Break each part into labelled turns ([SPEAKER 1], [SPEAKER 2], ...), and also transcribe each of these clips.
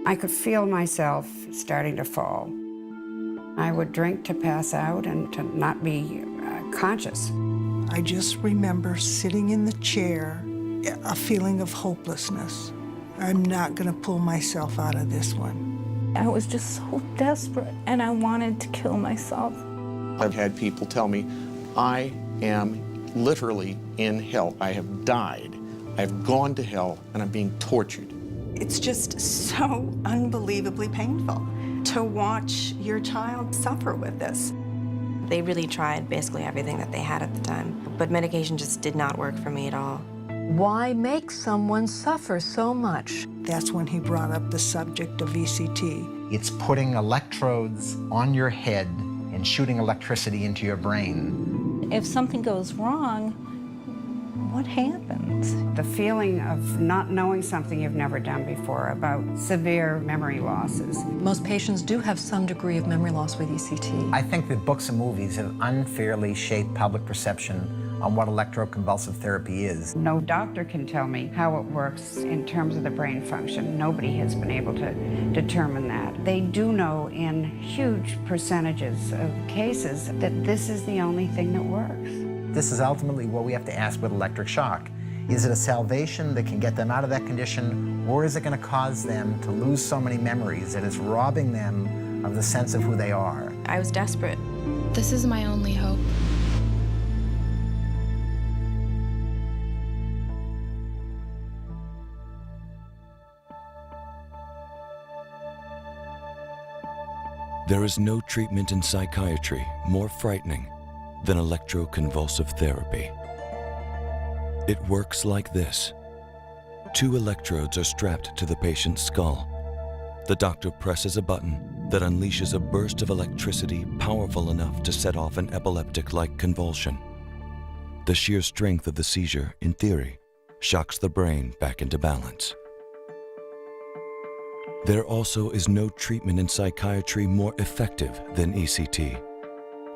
[SPEAKER 1] I could feel myself starting to fall. I would drink to pass out and to not be conscious.
[SPEAKER 2] I just remember sitting in the chair, a feeling of hopelessness. I'm not going to pull myself out of this one.
[SPEAKER 3] I was just so desperate, and I wanted to kill myself.
[SPEAKER 4] I've had people tell me, I am literally in hell. I have died. I've gone to hell, and I'm being tortured.
[SPEAKER 5] It's just so unbelievably painful to watch your child suffer with this.
[SPEAKER 6] They really tried basically everything that they had at the time, but medication just did not work for me at all.
[SPEAKER 7] Why make someone suffer so much?
[SPEAKER 2] That's when he brought up the subject of ECT.
[SPEAKER 8] It's putting electrodes on your head and shooting electricity into your brain.
[SPEAKER 3] If something goes wrong, what happens?
[SPEAKER 1] The feeling of not knowing something you've never done before, about severe memory losses.
[SPEAKER 7] Most patients do have some degree of memory loss with ECT.
[SPEAKER 8] I think that books and movies have unfairly shaped public perception on what electroconvulsive therapy is.
[SPEAKER 1] No doctor can tell me how it works in terms of the brain function. Nobody has been able to determine that. They do know in huge percentages of cases that this is the only thing that works.
[SPEAKER 8] This is ultimately what we have to ask with electric shock. Is it a salvation that can get them out of that condition, or is it going to cause them to lose so many memories that it's robbing them of the sense of who they are?
[SPEAKER 6] I was desperate.
[SPEAKER 9] This is my only hope.
[SPEAKER 10] There is no treatment in psychiatry more frightening than electroconvulsive therapy. It works like this. 2 electrodes are strapped to the patient's skull. The doctor presses a button that unleashes a burst of electricity powerful enough to set off an epileptic-like convulsion. The sheer strength of the seizure, in theory, shocks the brain back into balance. There also is no treatment in psychiatry more effective than ECT.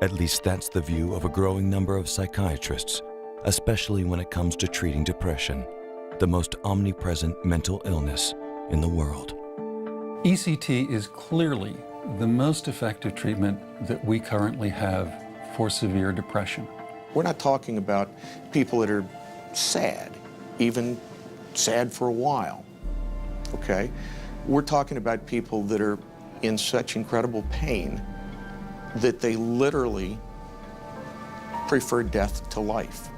[SPEAKER 10] At least that's the view of a growing number of psychiatrists, especially when it comes to treating depression, the most omnipresent mental illness in the world.
[SPEAKER 11] ECT is clearly the most effective treatment that we currently have for severe depression.
[SPEAKER 4] We're not talking about people that are sad, even sad for a while, okay? We're talking about people that are in such incredible pain that they literally prefer death to life.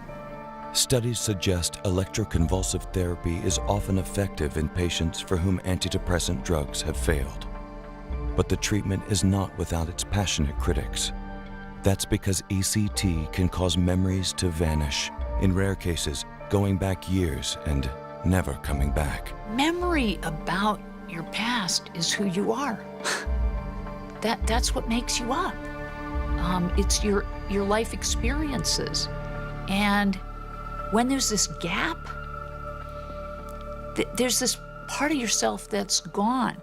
[SPEAKER 10] Studies suggest electroconvulsive therapy is often effective in patients for whom antidepressant drugs have failed. But the treatment is not without its passionate critics. That's because ECT can cause memories to vanish, in rare cases going back years and never coming back.
[SPEAKER 12] Memory about your past is who you are. That's what makes you up. It's your life experiences. And when there's this gap, there's this part of yourself that's gone.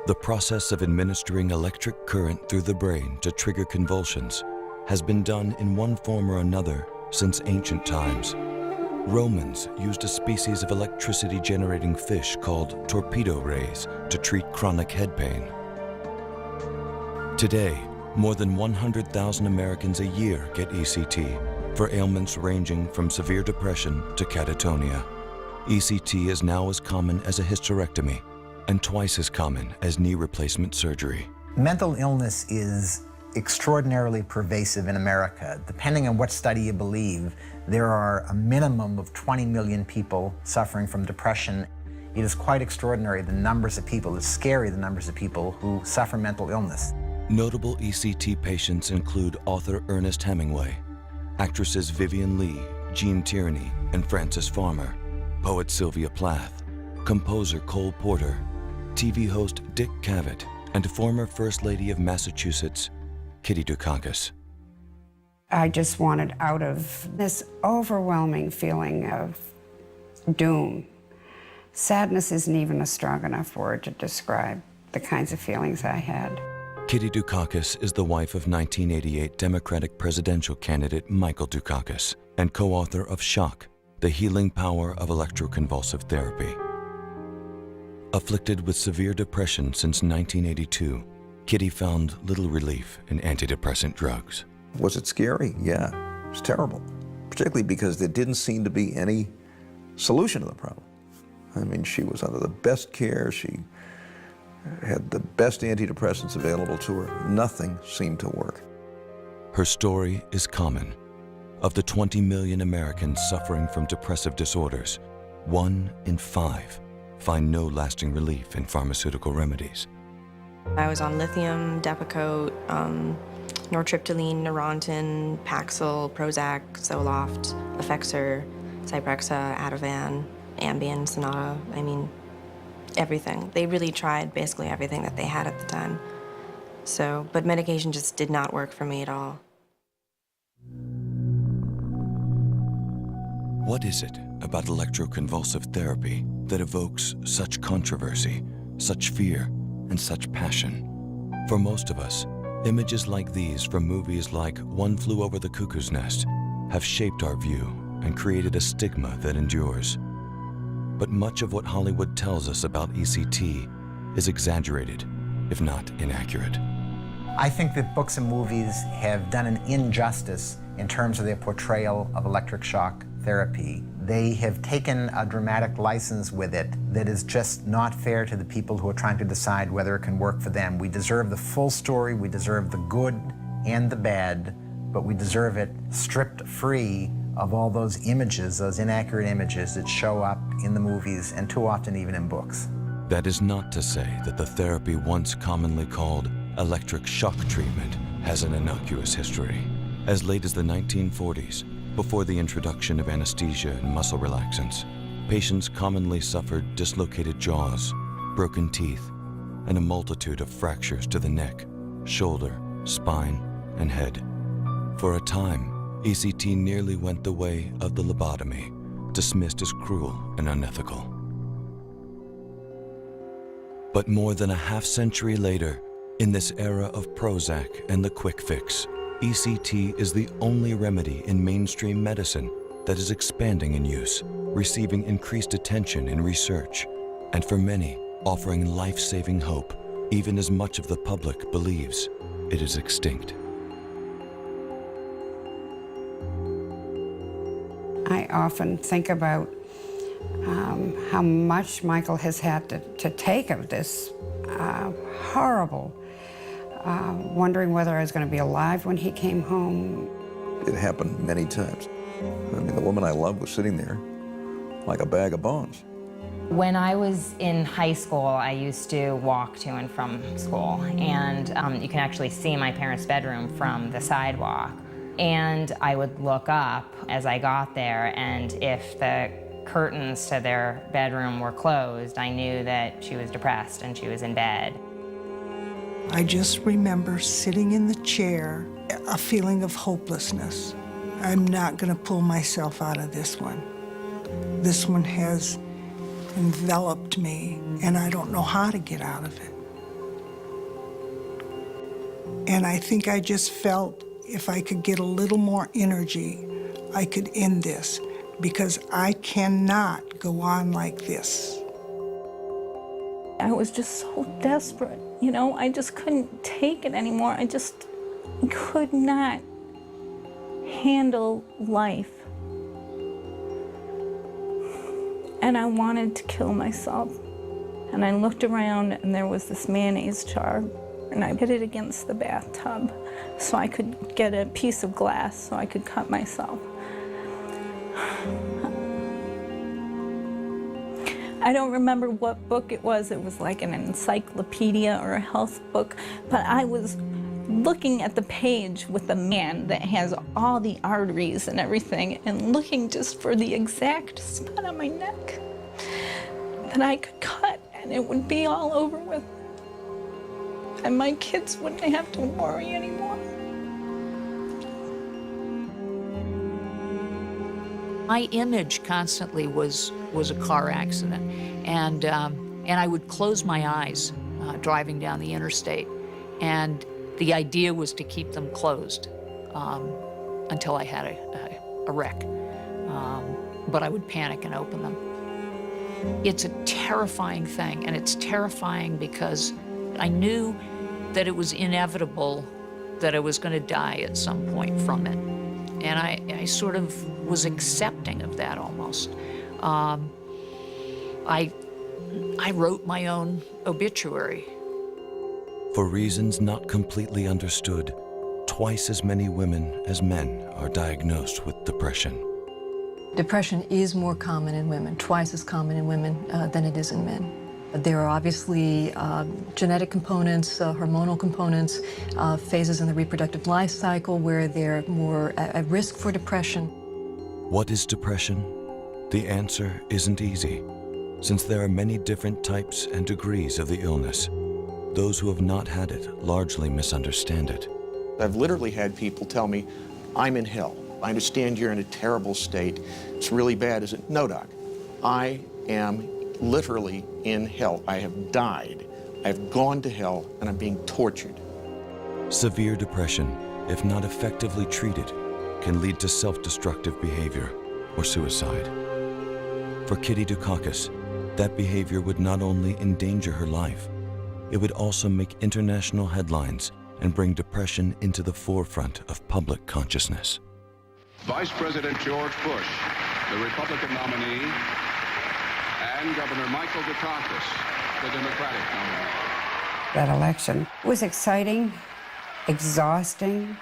[SPEAKER 10] The process of administering electric current through the brain to trigger convulsions has been done in one form or another since ancient times. Romans used a species of electricity-generating fish called torpedo rays to treat chronic head pain. Today, more than 100,000 Americans a year get ECT for ailments ranging from severe depression to catatonia. ECT is now as common as a hysterectomy and twice as common as knee replacement surgery.
[SPEAKER 8] Mental illness is extraordinarily pervasive in America. Depending on what study you believe, there are a minimum of 20 million people suffering from depression. It is quite extraordinary, the numbers of people, it's scary, the numbers of people who suffer mental illness.
[SPEAKER 10] Notable ECT patients include author Ernest Hemingway, actresses Vivien Leigh, Jean Tierney, and Frances Farmer, poet Sylvia Plath, composer Cole Porter, TV host Dick Cavett, and former First Lady of Massachusetts, Kitty Dukakis.
[SPEAKER 1] I just wanted out of this overwhelming feeling of doom. Sadness isn't even a strong enough word to describe the kinds of feelings I had.
[SPEAKER 10] Kitty Dukakis is the wife of 1988 Democratic presidential candidate Michael Dukakis and co-author of Shock, The Healing Power of Electroconvulsive Therapy. Afflicted with severe depression since 1982, Kitty found little relief in antidepressant drugs.
[SPEAKER 13] Was it scary? Yeah, it was terrible, particularly because there didn't seem to be any solution to the problem. I mean, she was under the best care. She had the best antidepressants available to her. Nothing seemed to work.
[SPEAKER 10] Her story is common. Of the 20 million Americans suffering from depressive disorders, 1 in 5 find no lasting relief in pharmaceutical remedies.
[SPEAKER 6] I was on lithium, Depakote, nortriptyline, Neurontin, Paxil, Prozac, Zoloft, Effexor, Zyprexa, Ativan, Ambien, Sonata. I mean, everything. They really tried basically everything that they had at the time. So, but medication just did not work for me at all.
[SPEAKER 10] What is it about electroconvulsive therapy that evokes such controversy, such fear, and such passion? For most of us, images like these from movies like One Flew Over the Cuckoo's Nest have shaped our view and created a stigma that endures. But much of what Hollywood tells us about ECT is exaggerated, if not inaccurate.
[SPEAKER 8] I think that books and movies have done an injustice in terms of their portrayal of electric shock therapy. They have taken a dramatic license with it that is just not fair to the people who are trying to decide whether it can work for them. We deserve the full story, we deserve the good and the bad, but we deserve it stripped free of all those images, those inaccurate images that show up in the movies and too often even in books.
[SPEAKER 10] That is not to say that the therapy once commonly called electric shock treatment has an innocuous history. As late as the 1940s, before the introduction of anesthesia and muscle relaxants, patients commonly suffered dislocated jaws, broken teeth, and a multitude of fractures to the neck, shoulder, spine, and head. For a time, ECT nearly went the way of the lobotomy, dismissed as cruel and unethical. But more than a half-century later, in this era of Prozac and the quick fix, ECT is the only remedy in mainstream medicine that is expanding in use, receiving increased attention in research, and for many, offering life-saving hope, even as much of the public believes it is extinct.
[SPEAKER 1] I often think about how much Michael has had to take of this horrible, wondering whether I was going to be alive when he came home.
[SPEAKER 13] It happened many times. I mean, the woman I loved was sitting there like a bag of bones.
[SPEAKER 14] When I was in high school, I used to walk to and from school, and you can actually see my parents' bedroom from the sidewalk. And I would look up as I got there, and if the curtains to their bedroom were closed, I knew that she was depressed and she was in bed.
[SPEAKER 2] I just remember sitting in the chair, a feeling of hopelessness. I'm not going to pull myself out of this one. This one has enveloped me, and I don't know how to get out of it. And I think I just felt if I could get a little more energy, I could end this, because I cannot go on like this.
[SPEAKER 3] I was just so desperate, you know, I just couldn't take it anymore. I just could not handle life. And I wanted to kill myself. And I looked around and there was this mayonnaise jar, and I hit it against the bathtub so I could get a piece of glass so I could cut myself. I don't remember what book it was. It was like an encyclopedia or a health book, but I was looking at the page with the man that has all the arteries and everything, and looking just for the exact spot on my neck that I could cut, and it would be all over with. And my kids wouldn't have to worry anymore.
[SPEAKER 12] My image constantly was a car accident, and I would close my eyes driving down the interstate, and the idea was to keep them closed until I had a wreck, but I would panic and open them. It's a terrifying thing, and it's terrifying because I knew that it was inevitable that I was going to die at some point from it. And I sort of was accepting of that almost. I wrote my own obituary.
[SPEAKER 10] For reasons not completely understood, twice as many women as men are diagnosed with depression.
[SPEAKER 7] Depression is more common in women, twice as common in women than it is in men. There are obviously genetic components, hormonal components, phases in the reproductive life cycle where they're more at risk for depression.
[SPEAKER 10] What is depression? The answer isn't easy, since there are many different types and degrees of the illness. Those who have not had it largely misunderstand it.
[SPEAKER 4] I've literally had people tell me, I'm in hell. I understand you're in a terrible state. It's really bad, is it? No, doc. I am literally in hell. I have died. I've gone to hell, and I'm being tortured.
[SPEAKER 10] Severe depression, if not effectively treated, can lead to self-destructive behavior or suicide. For Kitty Dukakis, that behavior would not only endanger her life, it would also make international headlines and bring depression into the forefront of public consciousness.
[SPEAKER 15] Vice President George Bush, the Republican nominee, and Governor Michael Dukakis, the Democratic nominee.
[SPEAKER 1] That election was exciting, exhausting,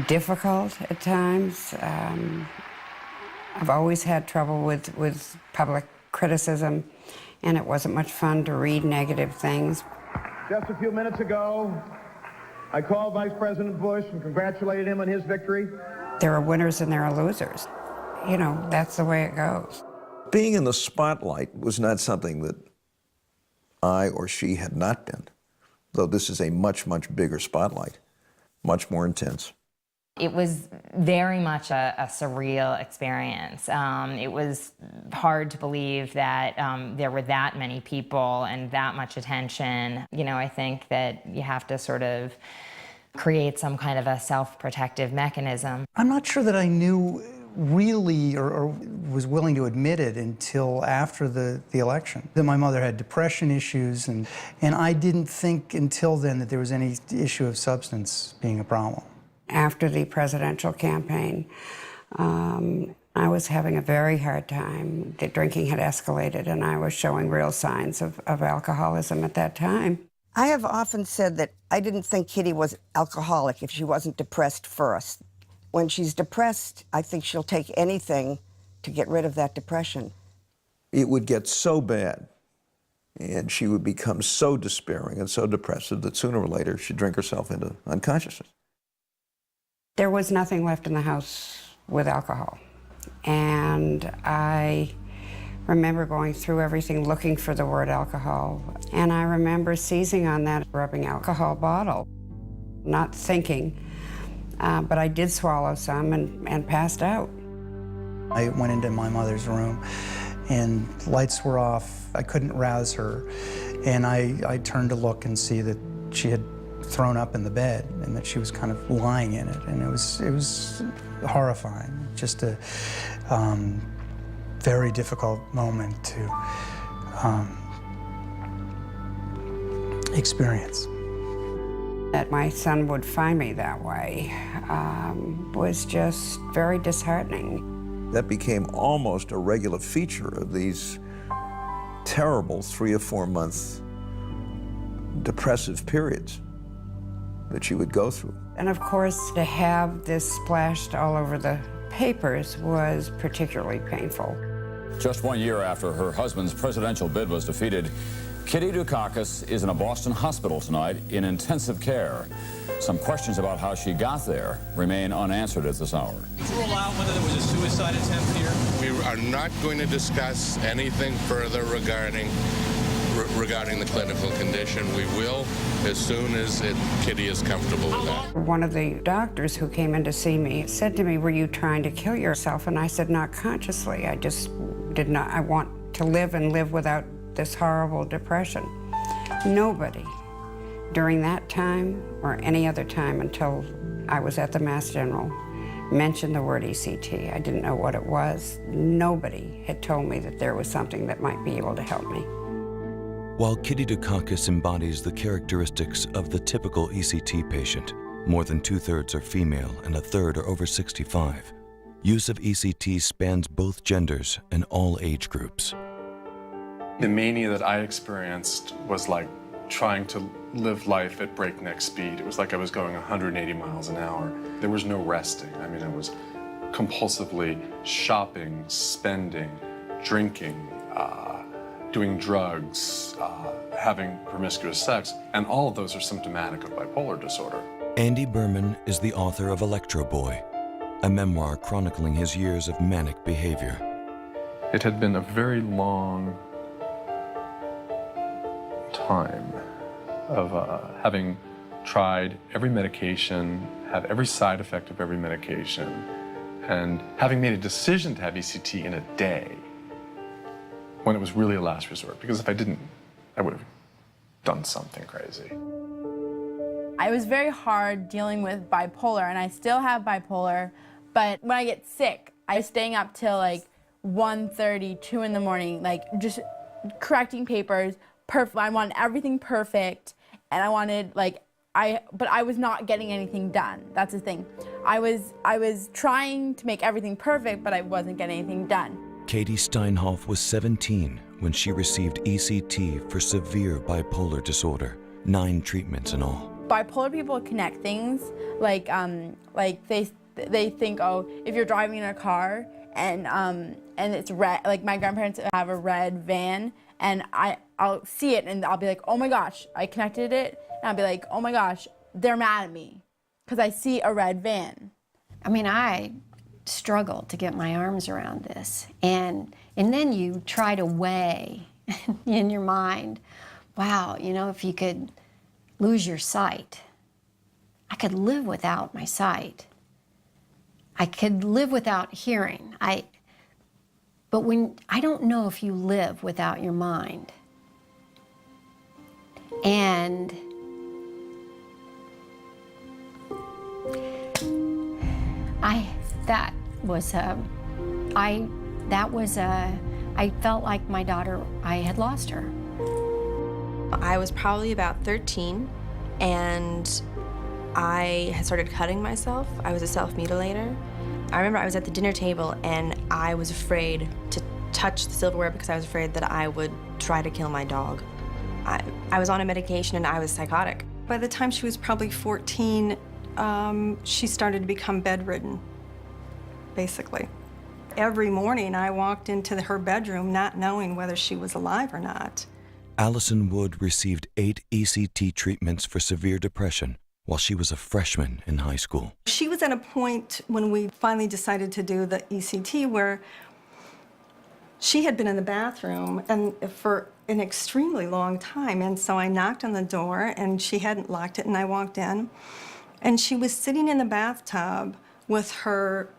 [SPEAKER 1] difficult at times. I've always had trouble with public criticism, and it wasn't much fun to read negative things.
[SPEAKER 16] Just a few minutes ago, I called Vice President Bush and congratulated him on his victory.
[SPEAKER 1] There are winners and there are losers. You know, that's the way it goes.
[SPEAKER 13] Being in the spotlight was not something that I or she had not been, though this is a much, much bigger spotlight, much more intense.
[SPEAKER 14] It was very much a surreal experience. It was hard to believe that there were that many people and that much attention. You know, I think that you have to sort of create some kind of a self-protective mechanism.
[SPEAKER 17] I'm not sure that I knew really or was willing to admit it until after the election. That my mother had depression issues, and I didn't think until then that there was any issue of substance being a problem.
[SPEAKER 1] After the presidential campaign, I was having a very hard time. The drinking had escalated, and I was showing real signs of alcoholism at that time.
[SPEAKER 18] I have often said that I didn't think Kitty was alcoholic if she wasn't depressed first. When she's depressed, I think she'll take anything to get rid of that depression.
[SPEAKER 13] It would get so bad, and she would become so despairing and so depressive that sooner or later she'd drink herself into unconsciousness.
[SPEAKER 1] There was nothing left in the house with alcohol. And I remember going through everything looking for the word alcohol. And I remember seizing on that rubbing alcohol bottle, not thinking, but I did swallow some and passed out.
[SPEAKER 17] I went into my mother's room and lights were off. I couldn't rouse her. And I turned to look and see that she had thrown up in the bed and that she was kind of lying in it. And it was horrifying, just a very difficult moment to experience.
[SPEAKER 1] That my son would find me that way was just very disheartening.
[SPEAKER 13] That became almost a regular feature of these terrible 3 or 4 month depressive periods that she would go through.
[SPEAKER 1] And of course, to have this splashed all over the papers was particularly painful.
[SPEAKER 19] Just 1 year after her husband's presidential bid was defeated, Kitty Dukakis is in a Boston hospital tonight in intensive care. Some questions about how she got there remain unanswered at this hour.
[SPEAKER 20] Rule out whether there was a suicide attempt here?
[SPEAKER 21] We are not going to discuss anything further regarding the clinical condition. We will as soon as Kitty is comfortable with that.
[SPEAKER 1] One of the doctors who came in to see me said to me, "Were you trying to kill yourself?" And I said, "Not consciously. I just did not. I want to live and live without this horrible depression." Nobody during that time or any other time until I was at the Mass General mention the word ECT. I didn't know what it was. Nobody had told me that there was something that might be able to help me.
[SPEAKER 10] While Kitty Dukakis embodies the characteristics of the typical ECT patient, more than 2/3 are female and 1/3 are over 65. Use of ECT spans both genders and all age groups.
[SPEAKER 5] The mania that I experienced was like trying to live life at breakneck speed. It was like I was going 180 miles an hour. There was no resting. I mean, I was compulsively shopping, spending, drinking, doing drugs, having promiscuous sex, and all of those are symptomatic of bipolar disorder.
[SPEAKER 10] Andy Berman is the author of Electro Boy, a memoir chronicling his years of manic behavior.
[SPEAKER 5] It had been a very long time of having tried every medication, had every side effect of every medication, and having made a decision to have ECT in a day when it was really a last resort, because if I didn't, I would have done something crazy.
[SPEAKER 22] It was very hard dealing with bipolar, and I still have bipolar, but when I get sick, I'm staying up till like 1:30, 2 in the morning, like just correcting papers, I wanted everything perfect, and I wanted but I was not getting anything done. That's the thing. I was trying to make everything perfect, but I wasn't getting anything done.
[SPEAKER 10] Katie Steinhoff was 17 when she received ECT for severe bipolar disorder, 9 treatments in all.
[SPEAKER 22] Bipolar people connect things, like they think, oh, if you're driving in a car and it's red, like my grandparents have a red van, and I'll see it and I'll be like, oh my gosh, I connected it, and I'll be like, oh my gosh, they're mad at me because I see a red van.
[SPEAKER 23] I mean, I struggled to get my arms around this, and then you try to weigh in your mind, wow, you know, if you could lose your sight, I could live without my sight. I could live without hearing. But I don't know if you live without your mind. And I felt like my daughter, I had lost her.
[SPEAKER 6] I was probably about 13, and I had started cutting myself. I was a self-mutilator. I remember I was at the dinner table, and I was afraid to touch the silverware because I was afraid that I would try to kill my dog. I was on a medication, and I was psychotic.
[SPEAKER 24] By the time she was probably 14, she started to become bedridden, basically. Every morning, I walked into her bedroom not knowing whether she was alive or not.
[SPEAKER 10] Allison Wood received 8 ECT treatments for severe depression while she was a freshman in high school.
[SPEAKER 24] She was at a point when we finally decided to do the ECT where she had been in the bathroom and for an extremely long time, and so I knocked on the door and she hadn't locked it, and I walked in, and she was sitting in the bathtub with her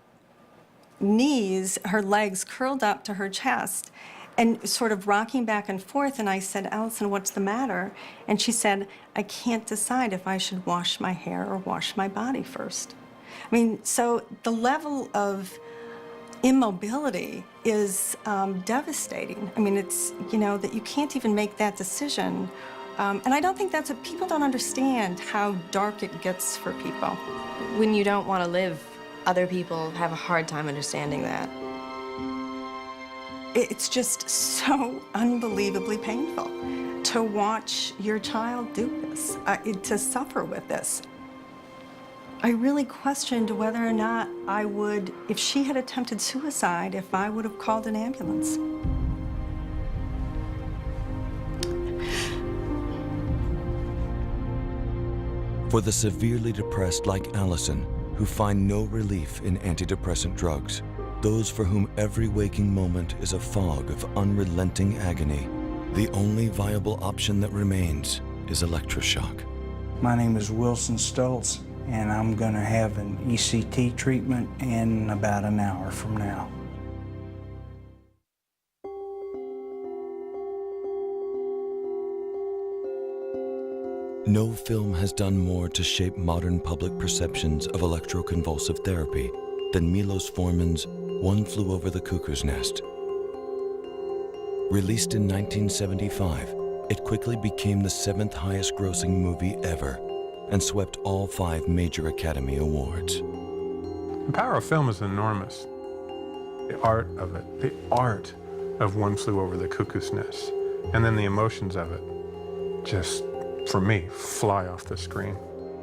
[SPEAKER 24] knees, her legs curled up to her chest, and sort of rocking back and forth, and I said, Allison, what's the matter? And she said, I can't decide if I should wash my hair or wash my body first. I mean, so the level of immobility is devastating. I mean, it's, you know, that you can't even make that decision. And I don't think that's what people don't understand, how dark it gets for people.
[SPEAKER 6] When you don't want to live, other people have a hard time understanding that.
[SPEAKER 24] It's just so unbelievably painful to watch your child do this, to suffer with this. I really questioned whether or not I would, if she had attempted suicide, if I would have called an ambulance.
[SPEAKER 10] For the severely depressed like Allison, who find no relief in antidepressant drugs, those for whom every waking moment is a fog of unrelenting agony, the only viable option that remains is electroshock.
[SPEAKER 25] My name is Wilson Stoltz, and I'm going to have an ECT treatment in about an hour from now.
[SPEAKER 10] No film has done more to shape modern public perceptions of electroconvulsive therapy than Milos Forman's One Flew Over the Cuckoo's Nest. Released in 1975, it quickly became the 7th highest grossing movie ever and swept all 5 major Academy Awards.
[SPEAKER 2] The power of film is enormous. The art of it, the art of One Flew Over the Cuckoo's Nest, and then the emotions of it, just, for me, fly off the screen.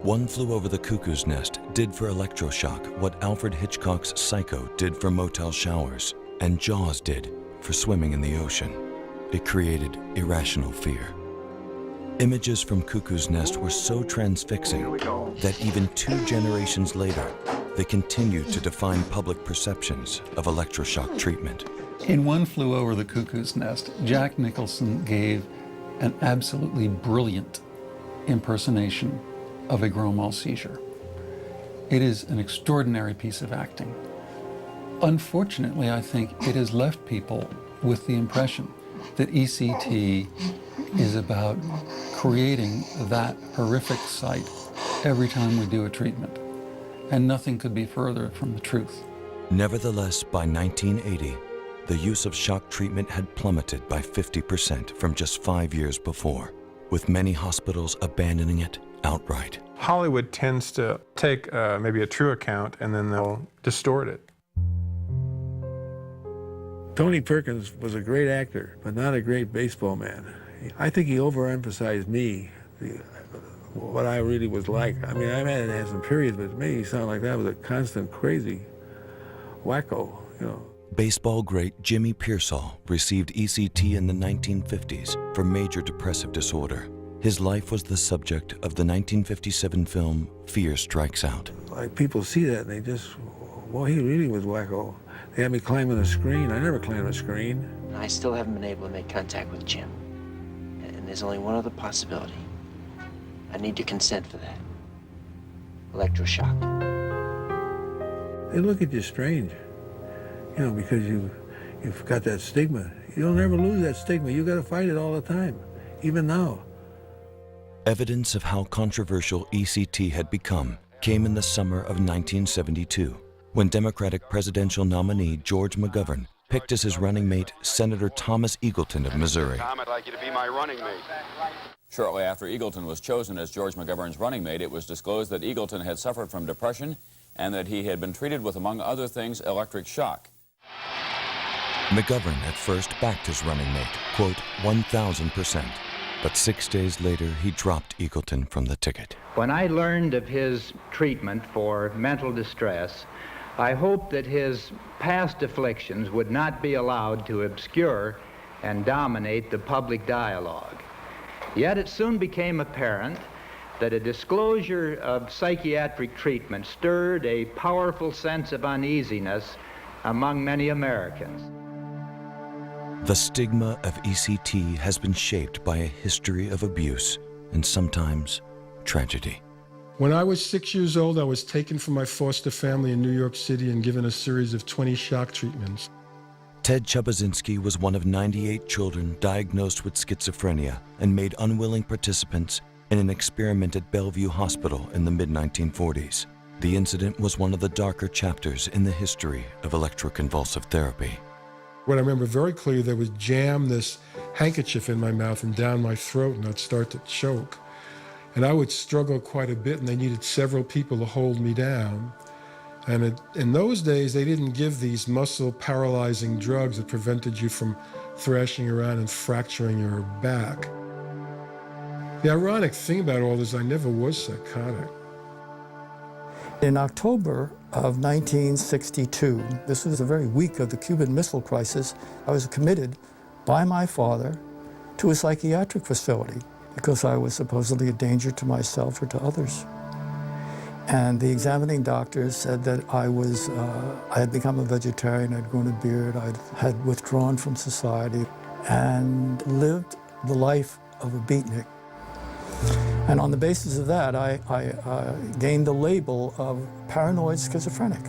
[SPEAKER 10] One Flew Over the Cuckoo's Nest did for electroshock what Alfred Hitchcock's Psycho did for motel showers, and Jaws did for swimming in the ocean. It created irrational fear. Images from Cuckoo's Nest were so transfixing that even 2 generations later, they continued to define public perceptions of electroshock treatment.
[SPEAKER 3] In One Flew Over the Cuckoo's Nest, Jack Nicholson gave an absolutely brilliant impersonation of a grand mal seizure. It is an extraordinary piece of acting. Unfortunately, I think it has left people with the impression that ECT is about creating that horrific sight every time we do a treatment. And nothing could be further from the truth.
[SPEAKER 10] Nevertheless, by 1980, the use of shock treatment had plummeted by 50% from just 5 years before, with many hospitals abandoning it outright.
[SPEAKER 2] Hollywood tends to take maybe a true account and then they'll distort it.
[SPEAKER 8] Tony Perkins was a great actor, but not a great baseball man. I think he overemphasized me, what I really was like. I mean, I might have had some periods, but to me, he sounded like that was a constant crazy wacko, you know.
[SPEAKER 10] Baseball great Jimmy Pearsall received ECT in the 1950s for major depressive disorder. His life was the subject of the 1957 film Fear Strikes Out.
[SPEAKER 8] Like, people see that and they just, well, he really was wacko. They had me climbing a screen. I never climbed a screen.
[SPEAKER 9] I still haven't been able to make contact with Jim. And there's only one other possibility. I need your consent for that. Electroshock.
[SPEAKER 8] They look at you strange, you know, because you've got that stigma. You'll never lose that stigma. You got to fight it all the time, even now.
[SPEAKER 10] Evidence of how controversial ECT had become came in the summer of 1972, when Democratic presidential nominee George McGovern picked as his running mate Senator Thomas Eagleton of Missouri.
[SPEAKER 11] Tom, I'd like you to be my running mate.
[SPEAKER 19] Shortly after Eagleton was chosen as George McGovern's running mate, it was disclosed that Eagleton had suffered from depression and that he had been treated with, among other things, electric shock.
[SPEAKER 10] McGovern at first backed his running mate, quote, 1,000%. But 6 days later, he dropped Eagleton from the ticket.
[SPEAKER 26] When I learned of his treatment for mental distress, I hoped that his past afflictions would not be allowed to obscure and dominate the public dialogue. Yet it soon became apparent that a disclosure of psychiatric treatment stirred a powerful sense of uneasiness among many Americans.
[SPEAKER 10] The stigma of ECT has been shaped by a history of abuse and sometimes tragedy.
[SPEAKER 27] When I was 6 years old, I was taken from my foster family in New York City and given a series of 20 shock treatments.
[SPEAKER 10] Ted Chubazinski was one of 98 children diagnosed with schizophrenia and made unwilling participants in an experiment at Bellevue Hospital in the mid-1940s. The incident was one of the darker chapters in the history of electroconvulsive therapy.
[SPEAKER 27] What I remember very clearly, they would jam this handkerchief in my mouth and down my throat, and I'd start to choke. And I would struggle quite a bit, and they needed several people to hold me down. And in those days, they didn't give these muscle-paralyzing drugs that prevented you from thrashing around and fracturing your back. The ironic thing about all this, I never was psychotic.
[SPEAKER 28] In October of 1962, this was the very week of the Cuban Missile Crisis, I was committed by my father to a psychiatric facility because I was supposedly a danger to myself or to others. And the examining doctors said that I had become a vegetarian, I'd grown a beard, I had withdrawn from society, and lived the life of a beatnik. And on the basis of that, I gained the label of paranoid schizophrenic.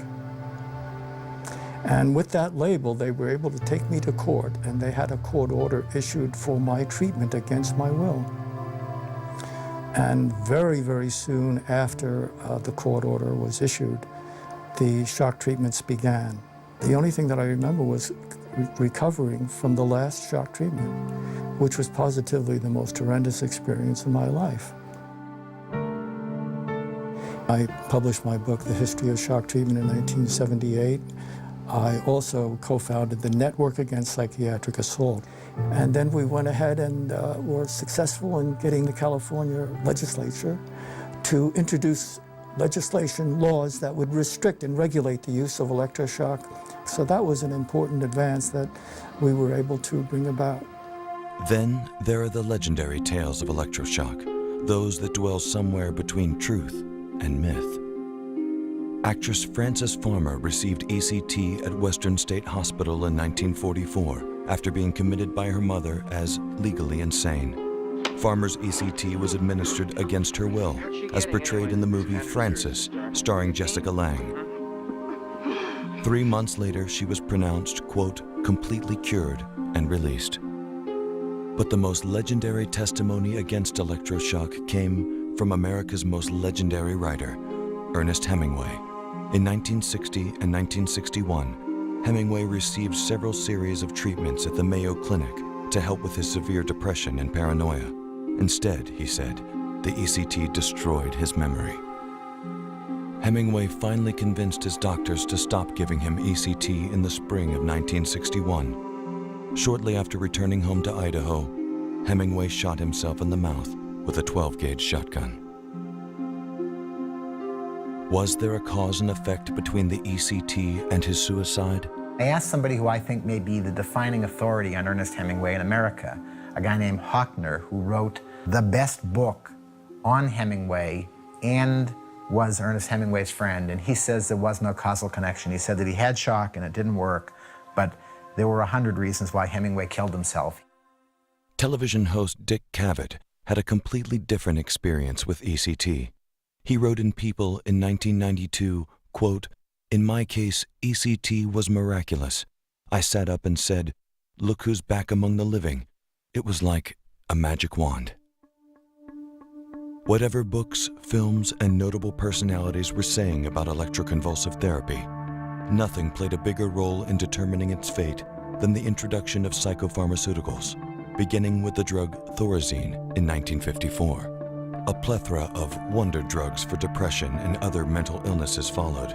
[SPEAKER 28] And with that label, they were able to take me to court, and they had a court order issued for my treatment against my will. And very, very soon after the court order was issued, the shock treatments began. The only thing that I remember was recovering from the last shock treatment, which was positively the most horrendous experience of my life. I published my book, The History of Shock Treatment, in 1978. I also co-founded the Network Against Psychiatric Assault. And then we went ahead and were successful in getting the California legislature to introduce legislation, laws that would restrict and regulate the use of electroshock. So that was an important advance that we were able to bring about.
[SPEAKER 10] Then there are the legendary tales of electroshock, those that dwell somewhere between truth and myth. Actress Frances Farmer received ECT at Western State Hospital in 1944 after being committed by her mother as legally insane. Farmer's ECT was administered against her will, as portrayed in the movie Frances, starring Jessica Lange. 3 months later, she was pronounced, quote, completely cured and released. But the most legendary testimony against electroshock came from America's most legendary writer, Ernest Hemingway. In 1960 and 1961, Hemingway received several series of treatments at the Mayo Clinic to help with his severe depression and paranoia. Instead, he said, the ECT destroyed his memory. Hemingway finally convinced his doctors to stop giving him ECT in the spring of 1961. Shortly after returning home to Idaho, Hemingway shot himself in the mouth with a 12-gauge shotgun. Was there a cause and effect between the ECT and his suicide?
[SPEAKER 4] I asked somebody who I think may be the defining authority on Ernest Hemingway in America, a guy named Hockner, who wrote the best book on Hemingway and was Ernest Hemingway's friend, and he says there was no causal connection. He said that he had shock and it didn't work, but there were 100 reasons why Hemingway killed himself.
[SPEAKER 10] Television host Dick Cavett had a completely different experience with ECT. He wrote in People in 1992, quote, in my case, ECT was miraculous. I sat up and said, look who's back among the living. It was like a magic wand. Whatever books, films, and notable personalities were saying about electroconvulsive therapy, nothing played a bigger role in determining its fate than the introduction of psychopharmaceuticals, beginning with the drug Thorazine in 1954. A plethora of wonder drugs for depression and other mental illnesses followed,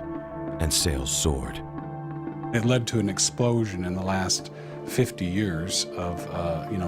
[SPEAKER 10] and sales soared.
[SPEAKER 7] It led to an explosion in the last 50 years of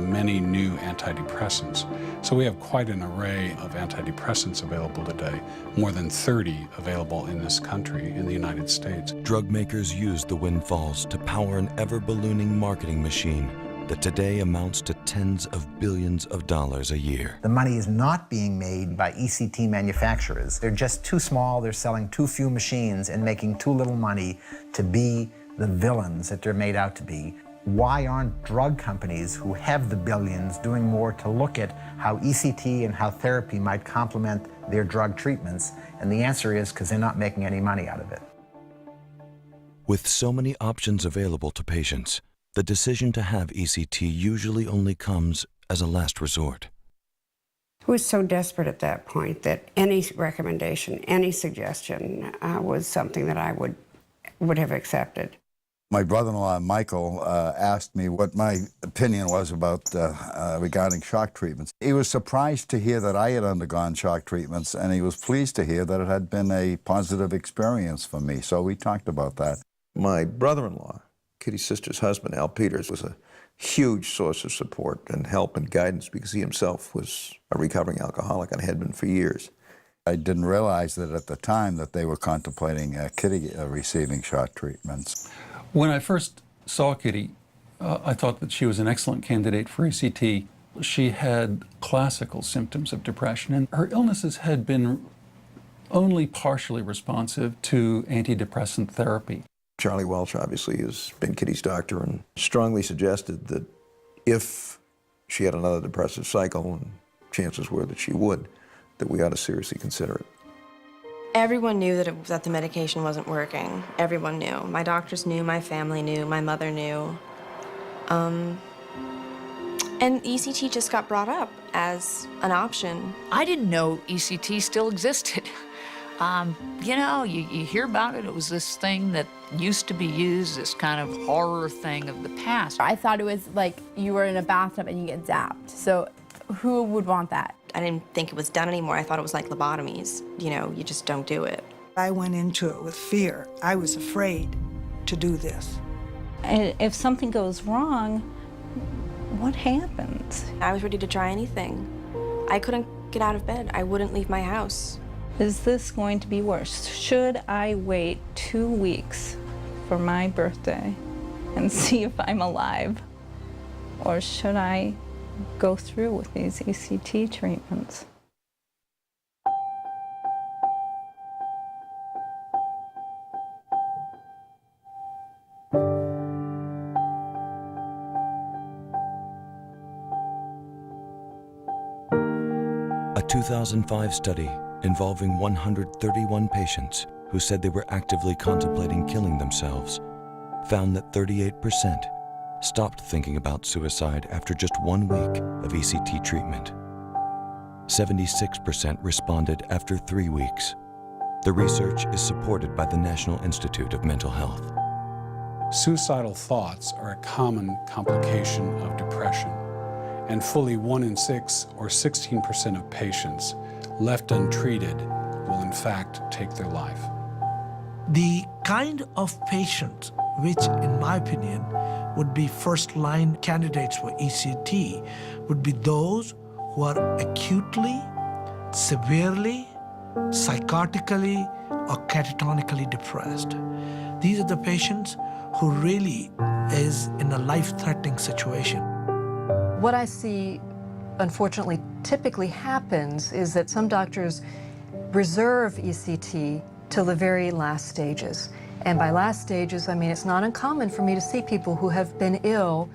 [SPEAKER 7] many new antidepressants. So we have quite an array of antidepressants available today, more than 30 available in this country, in the United States.
[SPEAKER 10] Drug makers used the windfalls to power an ever-ballooning marketing machine that today amounts to tens of billions of dollars a year.
[SPEAKER 4] The money is not being made by ECT manufacturers. They're just too small, they're selling too few machines and making too little money to be the villains that they're made out to be. Why aren't drug companies who have the billions doing more to look at how ECT and how therapy might complement their drug treatments? And the answer is because they're not making any money out of it.
[SPEAKER 10] With so many options available to patients, the decision to have ECT usually only comes as a last resort.
[SPEAKER 1] I was so desperate at that point that any recommendation, any suggestion was something that I would have accepted.
[SPEAKER 12] My brother-in-law, Michael, asked me what my opinion was about regarding shock treatments. He was surprised to hear that I had undergone shock treatments, and he was pleased to hear that it had been a positive experience for me, so we talked about that.
[SPEAKER 13] My brother-in-law, Kitty's sister's husband, Al Peters, was a huge source of support and help and guidance because he himself was a recovering alcoholic and had been for years.
[SPEAKER 12] I didn't realize that at the time that they were contemplating Kitty receiving shock treatments.
[SPEAKER 3] When I first saw Kitty, I thought that she was an excellent candidate for ECT. She had classical symptoms of depression, and her illnesses had been only partially responsive to antidepressant therapy.
[SPEAKER 13] Charlie Welch obviously has been Kitty's doctor and strongly suggested that if she had another depressive cycle, and chances were that she would, that we ought to seriously consider it.
[SPEAKER 6] Everyone knew that the medication wasn't working. Everyone knew. My doctors knew, my family knew, my mother knew. And ECT just got brought up as an option.
[SPEAKER 14] I didn't know ECT still existed.
[SPEAKER 5] You know, you hear about it. It was this thing that used to be used, this kind of horror thing of the past.
[SPEAKER 22] I thought it was like you were in a bathtub and you get zapped. So who would want that?
[SPEAKER 6] I didn't think it was done anymore. I thought it was like lobotomies. You know, you just don't do it.
[SPEAKER 14] I went into it with fear. I was afraid to do this.
[SPEAKER 15] And if something goes wrong, what happens?
[SPEAKER 6] I was ready to try anything. I couldn't get out of bed. I wouldn't leave my house.
[SPEAKER 15] Is this going to be worse? Should I wait 2 weeks for my birthday and see if I'm alive? Or should I go through with these ECT treatments?
[SPEAKER 10] A 2005 study involving 131 patients who said they were actively contemplating killing themselves found that 38% stopped thinking about suicide after just 1 week of ECT treatment. 76% responded after 3 weeks. The research is supported by the National Institute of Mental Health.
[SPEAKER 7] Suicidal thoughts are a common complication of depression, and fully 1 in 6, or 16% of patients left untreated will in fact take their life.
[SPEAKER 16] The kind of patients which, in my opinion, would be first-line candidates for ECT would be those who are acutely, severely, psychotically, or catatonically depressed. These are the patients who really is in a life-threatening situation.
[SPEAKER 17] What I see, unfortunately, typically happens is that some doctors reserve ECT till the very last stages. And by last stages, I mean it's not uncommon for me to see people who have been ill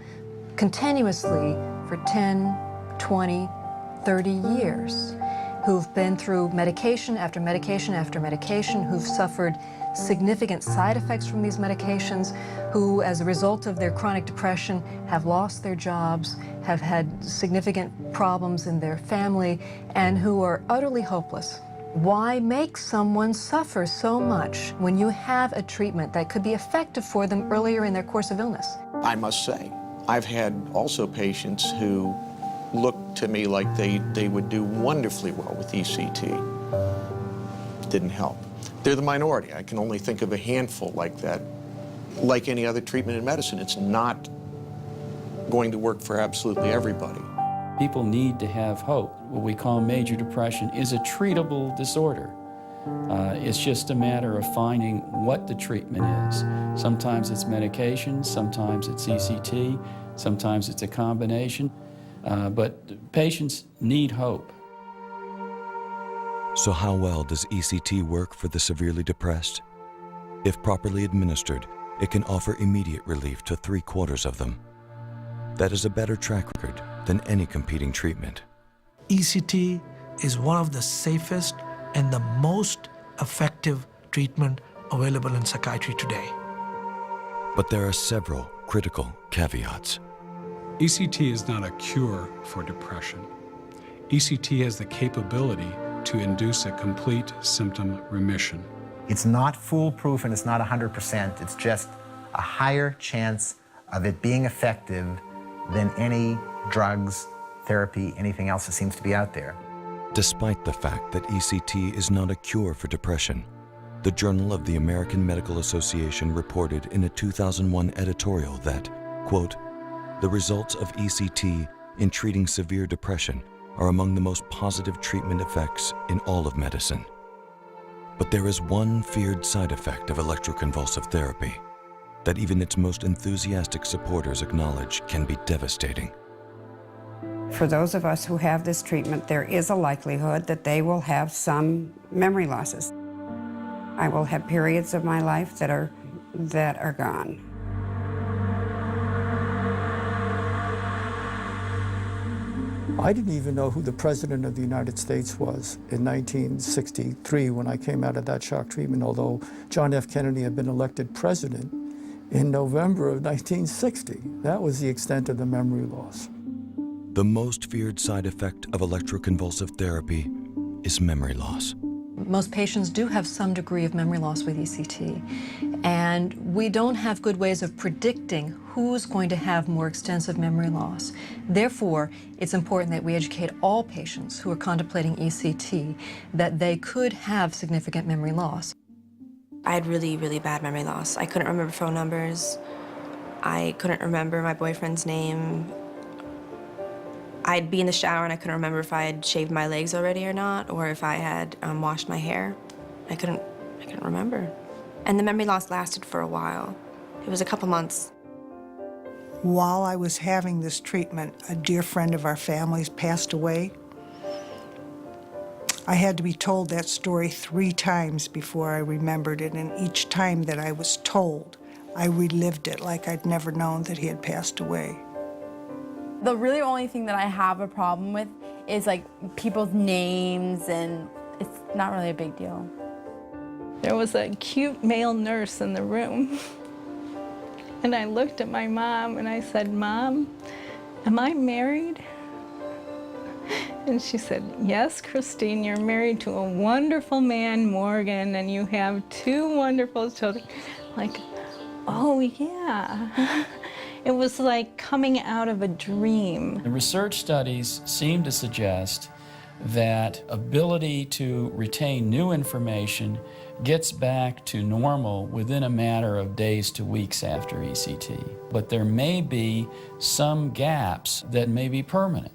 [SPEAKER 17] continuously for 10, 20, 30 years, who've been through medication after medication after medication, who've suffered significant side effects from these medications, who, as a result of their chronic depression, have lost their jobs, have had significant problems in their family, and who are utterly hopeless. Why make someone suffer so much when you have a treatment that could be effective for them earlier in their course of illness?
[SPEAKER 13] I must say, I've had also patients who look to me like they would do wonderfully well with ECT. Didn't help. They're the minority. I can only think of a handful like that. Like any other treatment in medicine, it's not going to work for absolutely everybody.
[SPEAKER 18] People need to have hope. What we call major depression is a treatable disorder. It's just a matter of finding what the treatment is. Sometimes it's medication, sometimes it's ECT, sometimes it's a combination, but patients need hope.
[SPEAKER 10] So how well does ECT work for the severely depressed? If properly administered, it can offer immediate relief to 3/4 of them. That is a better track record than any competing treatment.
[SPEAKER 16] ECT is one of the safest and the most effective treatment available in psychiatry today.
[SPEAKER 10] But there are several critical caveats.
[SPEAKER 7] ECT is not a cure for depression. ECT has the capability to induce a complete symptom remission.
[SPEAKER 4] It's not foolproof and it's not 100%. It's just a higher chance of it being effective than any drugs, therapy, anything else that seems to be out there.
[SPEAKER 10] Despite the fact that ECT is not a cure for depression, the Journal of the American Medical Association reported in a 2001 editorial that, quote, "The results of ECT in treating severe depression are among the most positive treatment effects in all of medicine." But there is one feared side effect of electroconvulsive therapy that even its most enthusiastic supporters acknowledge can be devastating.
[SPEAKER 1] For those of us who have this treatment, there is a likelihood that they will have some memory losses. I will have periods of my life that are gone.
[SPEAKER 28] I didn't even know who the President of the United States was in 1963 when I came out of that shock treatment, although John F. Kennedy had been elected president in November of 1960. That was the extent of the memory loss.
[SPEAKER 10] The most feared side effect of electroconvulsive therapy is memory loss.
[SPEAKER 17] Most patients do have some degree of memory loss with ECT, and we don't have good ways of predicting who's going to have more extensive memory loss. Therefore, it's important that we educate all patients who are contemplating ECT that they could have significant memory loss.
[SPEAKER 6] I had really, really bad memory loss. I couldn't remember phone numbers. I couldn't remember my boyfriend's name. I'd be in the shower and I couldn't remember if I had shaved my legs already or not, or if I had washed my hair. I couldn't remember. And the memory loss lasted for a while. It was a couple months.
[SPEAKER 14] While I was having this treatment, a dear friend of our family's passed away. I had to be told that story 3 times before I remembered it, and each time that I was told, I relived it like I'd never known that he had passed away.
[SPEAKER 22] The really only thing that I have a problem with is like people's names, and it's not really a big deal.
[SPEAKER 15] There was a cute male nurse in the room. And I looked at my mom and I said, "Mom, am I married?" And she said, "Yes, Christine, you're married to a wonderful man, Morgan, and you have 2 wonderful children." Like, oh yeah. It was like coming out of a dream.
[SPEAKER 18] The research studies seem to suggest that ability to retain new information gets back to normal within a matter of days to weeks after ECT. But there may be some gaps that may be permanent.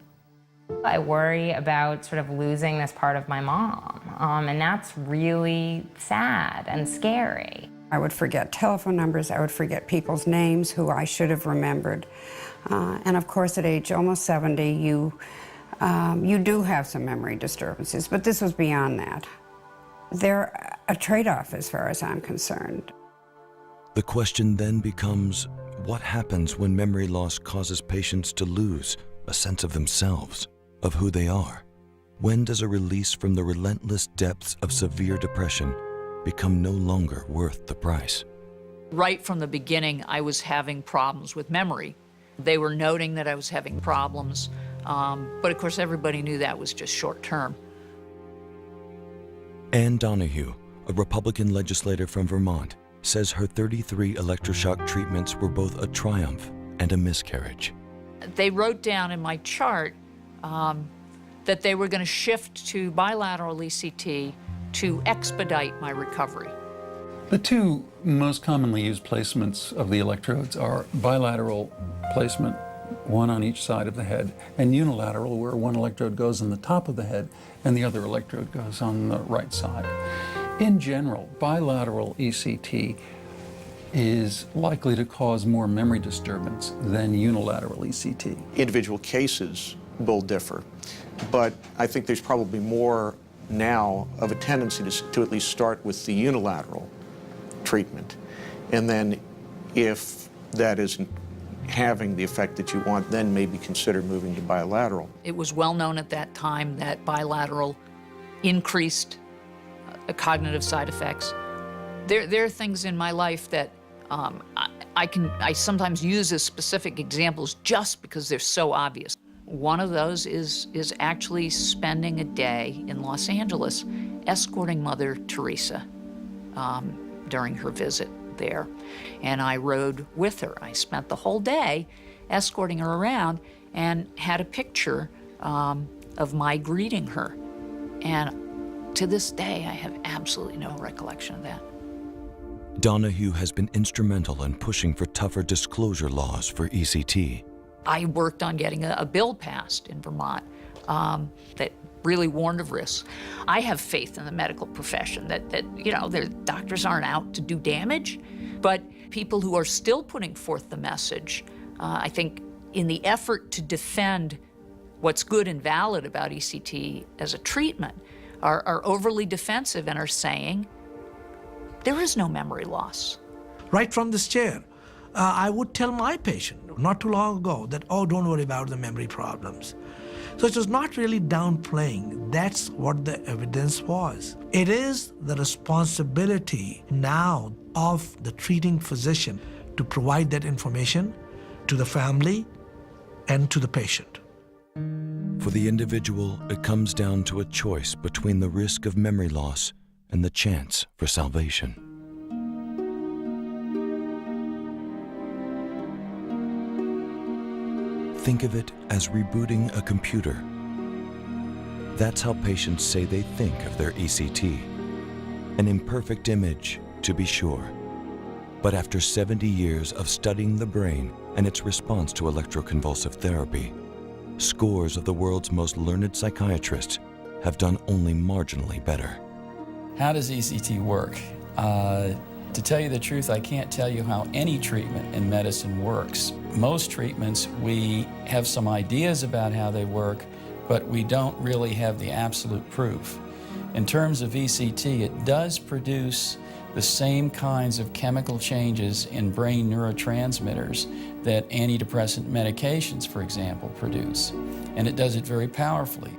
[SPEAKER 2] I worry about sort of losing this part of my mom, and that's really sad and scary.
[SPEAKER 1] I would forget telephone numbers, I would forget people's names who I should have remembered. And of course, at age almost 70, you do have some memory disturbances, but this was beyond that. They're a trade-off as far as I'm concerned.
[SPEAKER 10] The question then becomes, what happens when memory loss causes patients to lose a sense of themselves, of who they are? When does a release from the relentless depths of severe depression become no longer worth the price?
[SPEAKER 5] Right from the beginning, I was having problems with memory. They were noting that I was having problems, but of course everybody knew that was just short term.
[SPEAKER 10] Ann Donahue, a Republican legislator from Vermont, says her 33 electroshock treatments were both a triumph and a miscarriage.
[SPEAKER 5] They wrote down in my chart that they were going to shift to bilateral ECT to expedite my recovery.
[SPEAKER 3] The 2 most commonly used placements of the electrodes are bilateral placement, 1 on each side of the head, and unilateral, where 1 electrode goes on the top of the head and the other electrode goes on the right side. In general, bilateral ECT is likely to cause more memory disturbance than unilateral ECT.
[SPEAKER 8] Individual cases will differ, but I think there's probably more now of a tendency to at least start with the unilateral treatment. And then if that isn't having the effect that you want, then maybe consider moving to bilateral.
[SPEAKER 5] It was well known at that time that bilateral increased cognitive side effects. There are things in my life that I sometimes use as specific examples just because they're so obvious. One of those is actually spending a day in Los Angeles escorting Mother Teresa during her visit there. And I rode with her. I spent the whole day escorting her around and had a picture of my greeting her. And to this day, I have absolutely no recollection of that.
[SPEAKER 10] Donahue has been instrumental in pushing for tougher disclosure laws for ECT.
[SPEAKER 5] I worked on getting a bill passed in Vermont that really warned of risks. I have faith in the medical profession that you know, their doctors aren't out to do damage, but people who are still putting forth the message, I think in the effort to defend what's good and valid about ECT as a treatment, are overly defensive and are saying there is no memory loss.
[SPEAKER 16] Right from this chair, I would tell my patient not too long ago that, oh, don't worry about the memory problems. So it was not really downplaying. That's what the evidence was. It is the responsibility now of the treating physician to provide that information to the family and to the patient.
[SPEAKER 10] For the individual, it comes down to a choice between the risk of memory loss and the chance for salvation. Think of it as rebooting a computer. That's how patients say they think of their ECT. An imperfect image, to be sure. But after 70 years of studying the brain and its response to electroconvulsive therapy, scores of the world's most learned psychiatrists have done only marginally better.
[SPEAKER 18] How does ECT work? To tell you the truth, I can't tell you how any treatment in medicine works. Most treatments, we have some ideas about how they work, but we don't really have the absolute proof. In terms of ECT, it does produce the same kinds of chemical changes in brain neurotransmitters that antidepressant medications, for example, produce. And it does it very powerfully.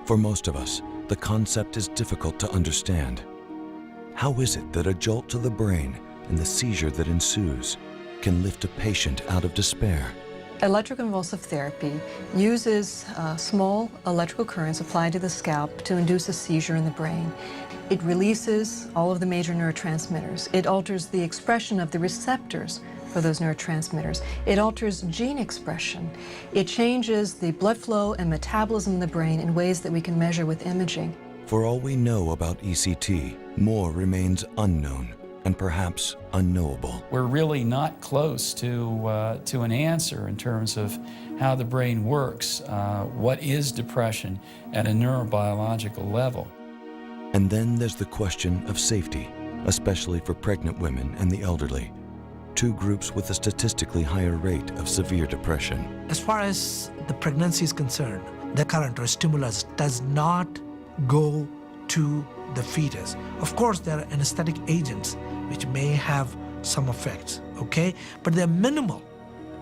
[SPEAKER 10] For most of us, the concept is difficult to understand. How is it that a jolt to the brain and the seizure that ensues can lift a patient out of despair?
[SPEAKER 17] Electroconvulsive therapy uses small electrical currents applied to the scalp to induce a seizure in the brain. It releases all of the major neurotransmitters. It alters the expression of the receptors for those neurotransmitters. It alters gene expression. It changes the blood flow and metabolism in the brain in ways that we can measure with imaging.
[SPEAKER 10] For all we know about ECT, more remains unknown and perhaps unknowable.
[SPEAKER 18] We're really not close to an answer in terms of how the brain works, what is depression at a neurobiological level.
[SPEAKER 10] And then there's the question of safety, especially for pregnant women and the elderly, two groups with a statistically higher rate of severe depression.
[SPEAKER 16] As far as the pregnancy is concerned, the current or stimulus does not go to the fetus. Of course, there are anesthetic agents which may have some effects, okay? But they're minimal.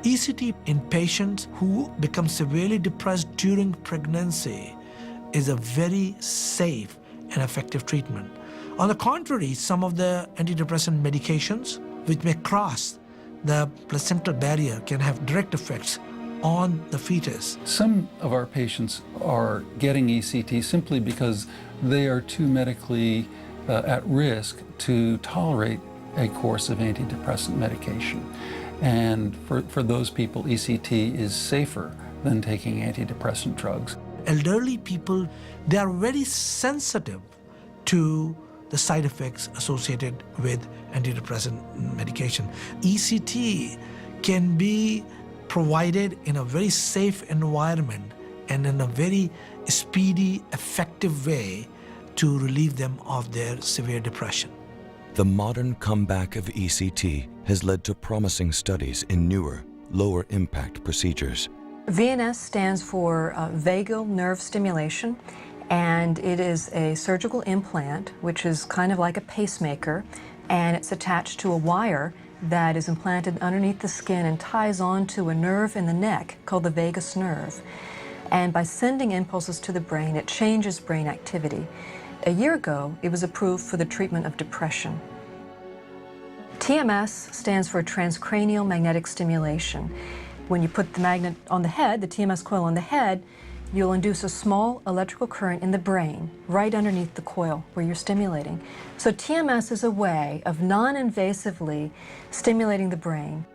[SPEAKER 16] ECT in patients who become severely depressed during pregnancy is a very safe and effective treatment. On the contrary, some of the antidepressant medications which may cross the placental barrier can have direct effects on the fetus.
[SPEAKER 3] Some of our patients are getting ECT simply because they are too medically at risk to tolerate a course of antidepressant medication. And for those people, ECT is safer than taking antidepressant drugs.
[SPEAKER 16] Elderly people, they are very sensitive to the side effects associated with antidepressant medication. ECT can be provided in a very safe environment and in a very speedy, effective way to relieve them of their severe depression.
[SPEAKER 10] The modern comeback of ECT has led to promising studies in newer, lower impact procedures.
[SPEAKER 17] VNS stands for vagal nerve stimulation, and it is a surgical implant which is kind of like a pacemaker, and it's attached to a wire that is implanted underneath the skin and ties onto a nerve in the neck called the vagus nerve. And by sending impulses to the brain, it changes brain activity. A year ago, it was approved for the treatment of depression. TMS stands for transcranial magnetic stimulation. When you put the magnet on the head, the TMS coil on the head, you'll induce a small electrical current in the brain right underneath the coil where you're stimulating. So TMS is a way of non-invasively stimulating the brain.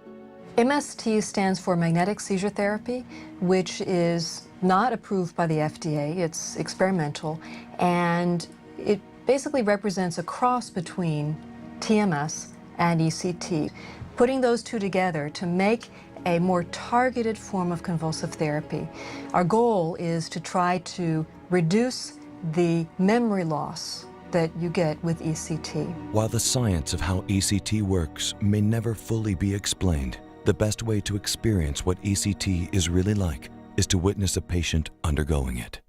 [SPEAKER 17] MST stands for magnetic seizure therapy, which is not approved by the FDA. It's experimental, and it basically represents a cross between TMS and ECT, putting those two together to make a more targeted form of convulsive therapy. Our goal is to try to reduce the memory loss that you get with ECT.
[SPEAKER 10] While the science of how ECT works may never fully be explained, the best way to experience what ECT is really like is to witness a patient undergoing it.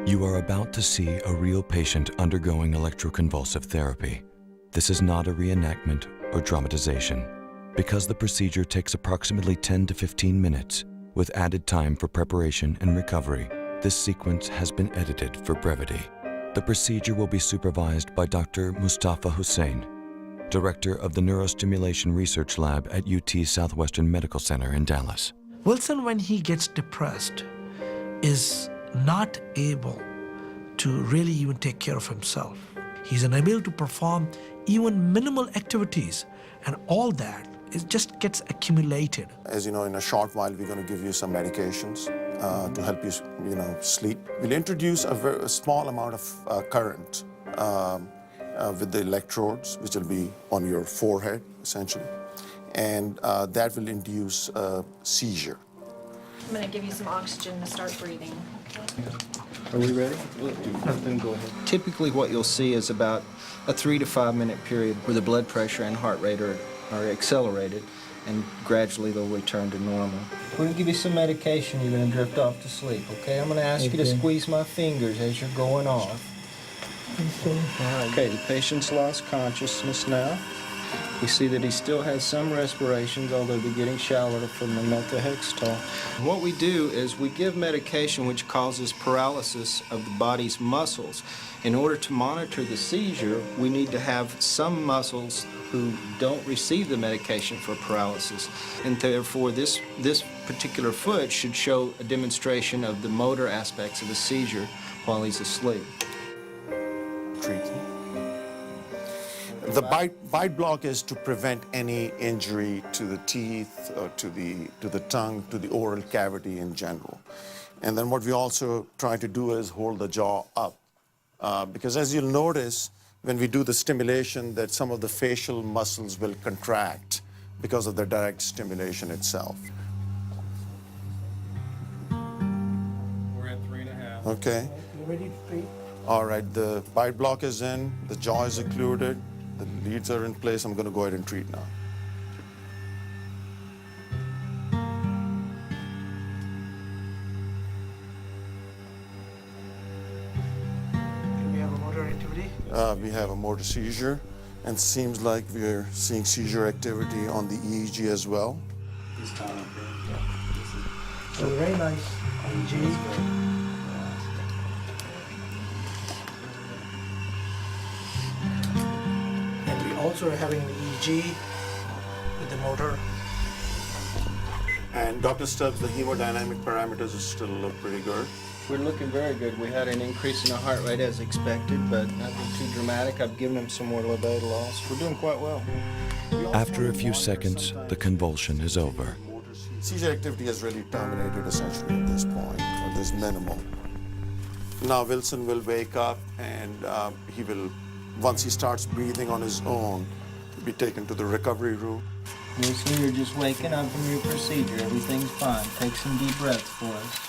[SPEAKER 10] You are about to see a real patient undergoing electroconvulsive therapy. This is not a reenactment or dramatization. Because the procedure takes approximately 10 to 15 minutes, with added time for preparation and recovery, this sequence has been edited for brevity. The procedure will be supervised by Dr. Mustafa Hussain. director of the Neurostimulation Research Lab at UT Southwestern Medical Center in Dallas.
[SPEAKER 16] Wilson, when he gets depressed, is not able to really even take care of himself. He's unable to perform even minimal activities, and all that, it just gets accumulated.
[SPEAKER 8] As you know, in a short while, we're going to give you some medications to help you, sleep. We'll introduce a small amount of current with the electrodes, which will be on your forehead, essentially. And that will induce a seizure.
[SPEAKER 9] I'm going to give you some oxygen to start breathing.
[SPEAKER 11] Are we ready? Then go ahead. Typically what you'll see is about a 3 to 5 minute period where the blood pressure and heart rate are accelerated, and gradually they'll return to normal. We're going to give you some medication. You're going to drift off to sleep, okay? I'm going to ask you to squeeze my fingers as you're going off. Okay, the patient's lost consciousness now. We see that he still has some respirations, although they're getting shallower from the methylhextol. What we do is we give medication which causes paralysis of the body's muscles. In order to monitor the seizure, we need to have some muscles who don't receive the medication for paralysis. And therefore, this particular foot should show a demonstration of the motor aspects of the seizure while he's asleep.
[SPEAKER 8] The bite block is to prevent any injury to the teeth, or to the tongue, to the oral cavity in general. And then what we also try to do is hold the jaw up. Because as you'll notice, when we do the stimulation, that some of the facial muscles will contract because of the direct stimulation itself.
[SPEAKER 7] We're at 3.5.
[SPEAKER 8] Okay.
[SPEAKER 16] You ready to breathe?
[SPEAKER 8] All right, the bite block is in, the jaw is occluded, the leads are in place. I'm going to go ahead and treat now.
[SPEAKER 16] Do we have a motor activity?
[SPEAKER 8] We have a motor seizure, and seems like we're seeing seizure activity on the EEG as well.
[SPEAKER 16] So very nice EEG. And we also are having an EEG with the motor.
[SPEAKER 8] And Dr. Stubbs, the hemodynamic parameters are still pretty good.
[SPEAKER 11] We're looking very good. We had an increase in the heart rate as expected, but nothing too dramatic. I've given him some more labetalol. We're doing quite well.
[SPEAKER 10] After a few seconds, the convulsion is over.
[SPEAKER 8] Seizure activity has really terminated essentially at this point, or this minimal. Now Wilson will wake up, and he will, once he starts breathing on his own, be taken to the recovery room.
[SPEAKER 11] Wilson, you're just waking up from your procedure. Everything's fine. Take some deep breaths for us.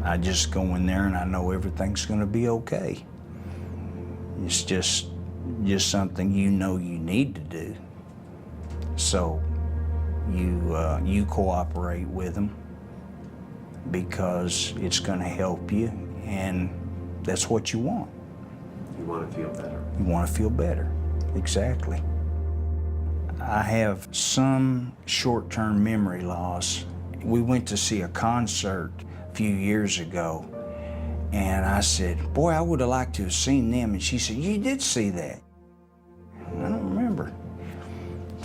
[SPEAKER 19] I just go in there and I know everything's going to be okay. It's just something you know you need to do. So you cooperate with them because it's going to help you, and that's what you want.
[SPEAKER 20] You want to feel better.
[SPEAKER 19] You want to feel better, exactly. I have some short-term memory loss. We went to see a concert a few years ago, and I said, boy, I would have liked to have seen them. And she said, you did see that? I don't remember.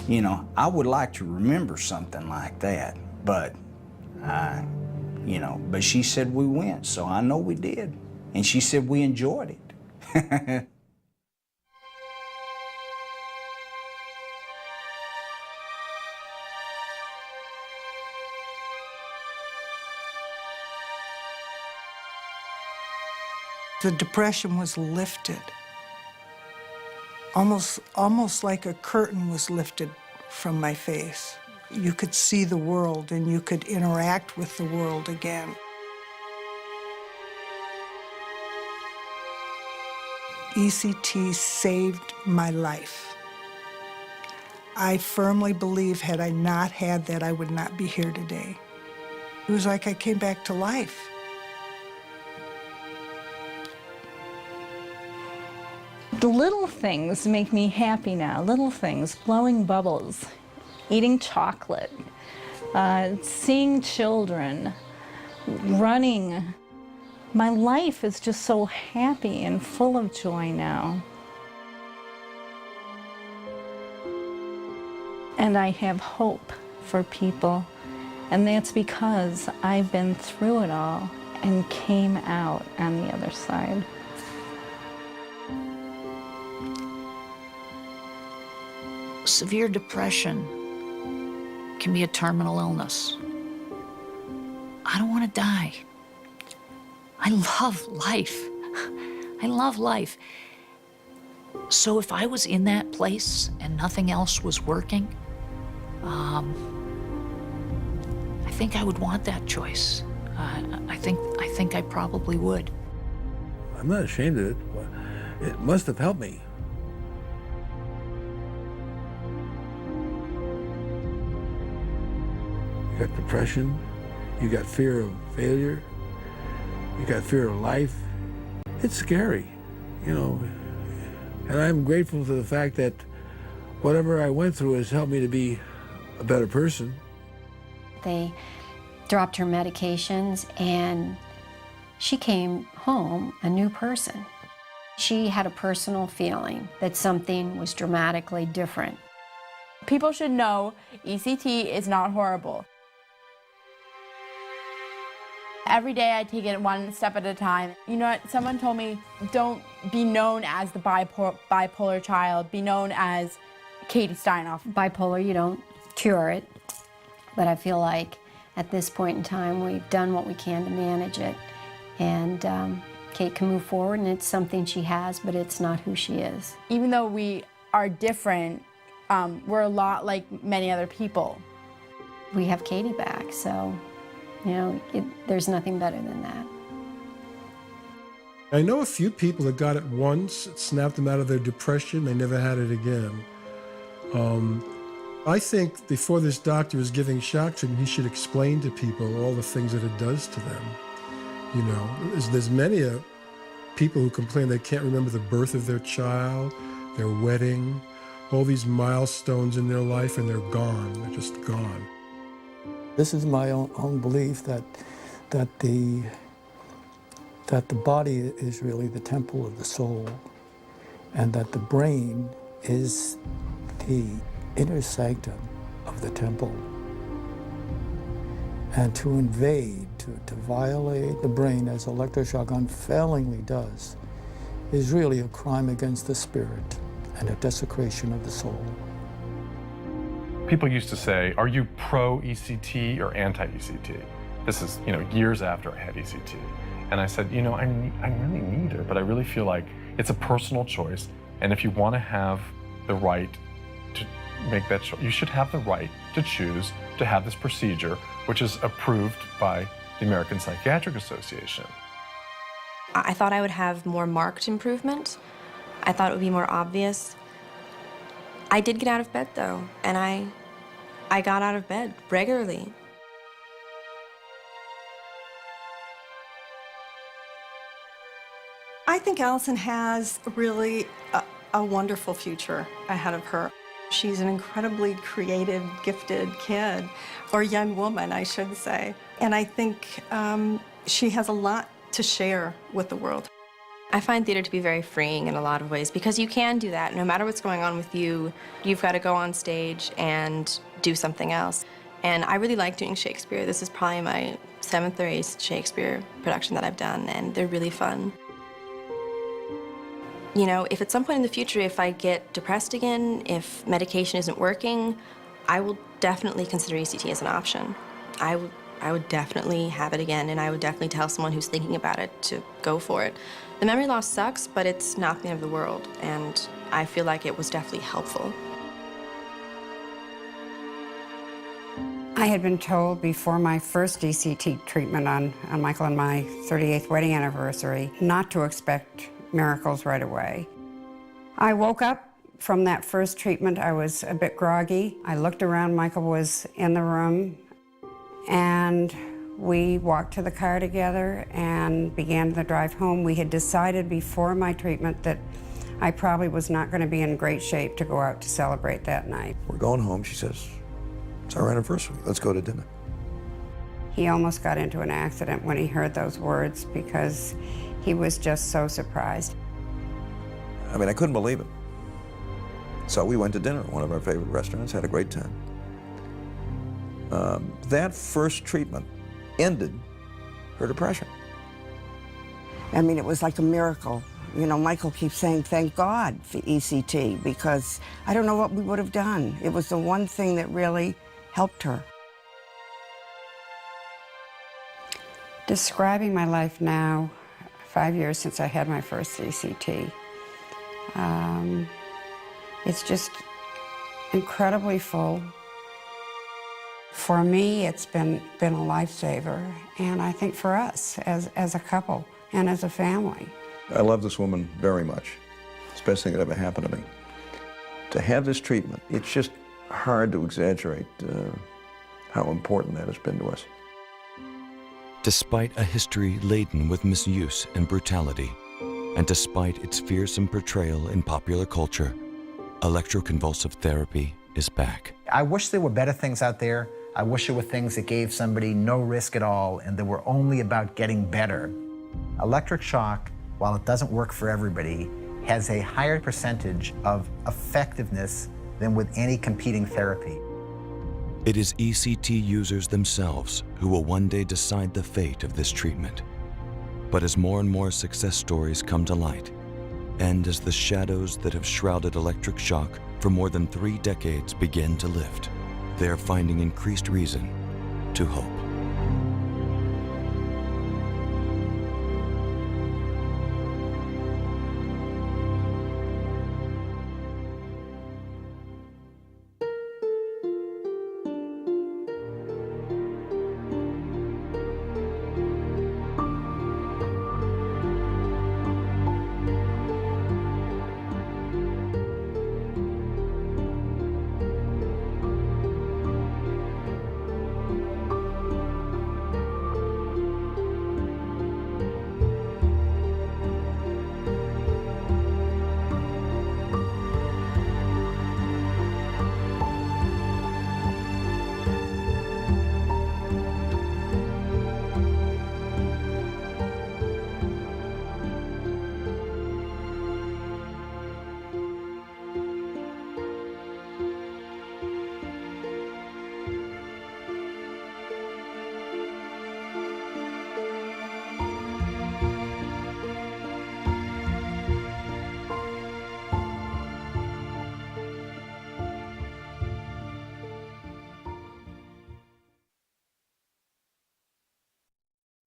[SPEAKER 19] You know, I would like to remember something like that, but but she said we went, so I know we did. And she said we enjoyed it.
[SPEAKER 14] The depression was lifted. Almost like a curtain was lifted from my face. You could see the world and you could interact with the world again. ECT saved my life. I firmly believe had I not had that, I would not be here today. It was like I came back to life.
[SPEAKER 15] The little things make me happy now. Little things, blowing bubbles, eating chocolate, seeing children, running. My life is just so happy and full of joy now. And I have hope for people. And that's because I've been through it all and came out on the other side.
[SPEAKER 5] Severe depression can be a terminal illness. I don't want to die. I love life. I love life. So if I was in that place and nothing else was working, I think I would want that choice. I think I probably would.
[SPEAKER 12] I'm not ashamed of it. It must have helped me. You got depression, you got fear of failure, you got fear of life. It's scary, you know. And I'm grateful for the fact that whatever I went through has helped me to be a better person.
[SPEAKER 13] They dropped her medications and she came home a new person. She had a personal feeling that something was dramatically different.
[SPEAKER 22] People should know ECT is not horrible. Every day I take it one step at a time. You know what, someone told me, don't be known as the bipolar child, be known as Katie Steinhoff.
[SPEAKER 13] Bipolar, you don't cure it, but I feel like at this point in time we've done what we can to manage it. And Kate can move forward, and it's something she has, but it's not who she is.
[SPEAKER 22] Even though we are different, we're a lot like many other people.
[SPEAKER 13] We have Katie back, so you know, there's nothing better than that.
[SPEAKER 21] I know a few people that got it once, it snapped them out of their depression, they never had it again. I think before this doctor is giving shock treatment, he should explain to people all the things that it does to them. You know, there's many people who complain they can't remember the birth of their child, their wedding, all these milestones in their life, and they're gone, they're just gone.
[SPEAKER 28] This is my own belief that the body is really the temple of the soul, and that the brain is the inner sanctum of the temple. And to invade, to violate the brain, as electroshock unfailingly does, is really a crime against the spirit and a desecration of the soul.
[SPEAKER 23] People used to say, are you pro-ECT or anti-ECT? This is, years after I had ECT. And I said, I'm really neither, but I really feel like it's a personal choice. And if you want to have the right to make that choice, you should have the right to choose to have this procedure, which is approved by the American Psychiatric Association.
[SPEAKER 6] I thought I would have more marked improvement. I thought it would be more obvious. I did get out of bed though, and I got out of bed regularly.
[SPEAKER 24] I think Allison has really a wonderful future ahead of her. She's an incredibly creative, gifted kid, or young woman, I should say. And I think she has a lot to share with the world.
[SPEAKER 6] I find theater to be very freeing in a lot of ways because you can do that. No matter what's going on with you, you've got to go on stage and do something else. And I really like doing Shakespeare. This is probably my 7th or 8th Shakespeare production that I've done, and they're really fun. If at some point in the future, if I get depressed again, if medication isn't working, I will definitely consider ECT as an option. I would definitely have it again, and I would definitely tell someone who's thinking about it to go for it. The memory loss sucks, but it's not the end of the world, and I feel like it was definitely helpful.
[SPEAKER 1] I had been told before my first ECT treatment on Michael and my 38th wedding anniversary not to expect miracles right away. I woke up from that first treatment. I was a bit groggy. I looked around, Michael was in the room, and we walked to the car together and began the drive home. We had decided before my treatment that I probably was not going to be in great shape to go out to celebrate that night.
[SPEAKER 25] We're going home, she says, it's our anniversary, let's go to dinner.
[SPEAKER 1] He almost got into an accident when he heard those words because he was just so surprised.
[SPEAKER 25] I mean, I couldn't believe it. So we went to dinner at one of our favorite restaurants, had a great time. That first treatment ended her depression.
[SPEAKER 2] I mean, it was like a miracle. You know, Michael keeps saying, thank God for ECT, because I don't know what we would have done. It was the one thing that really helped her.
[SPEAKER 1] Describing my life now, 5 years since I had my first ECT, it's just incredibly full. For me, it's been a lifesaver, and I think for us as a couple and as a family.
[SPEAKER 25] I love this woman very much. It's the best thing that ever happened to me. To have this treatment, it's just hard to exaggerate how important that has been to us.
[SPEAKER 10] Despite a history laden with misuse and brutality, and despite its fearsome portrayal in popular culture, electroconvulsive therapy is back.
[SPEAKER 3] I wish there were better things out there. I wish there were things that gave somebody no risk at all and that were only about getting better. Electric shock, while it doesn't work for everybody, has a higher percentage of effectiveness than with any competing therapy.
[SPEAKER 10] It is ECT users themselves who will one day decide the fate of this treatment. But as more and more success stories come to light, and as the shadows that have shrouded electric shock for more than 3 decades begin to lift, they are finding increased reason to hope.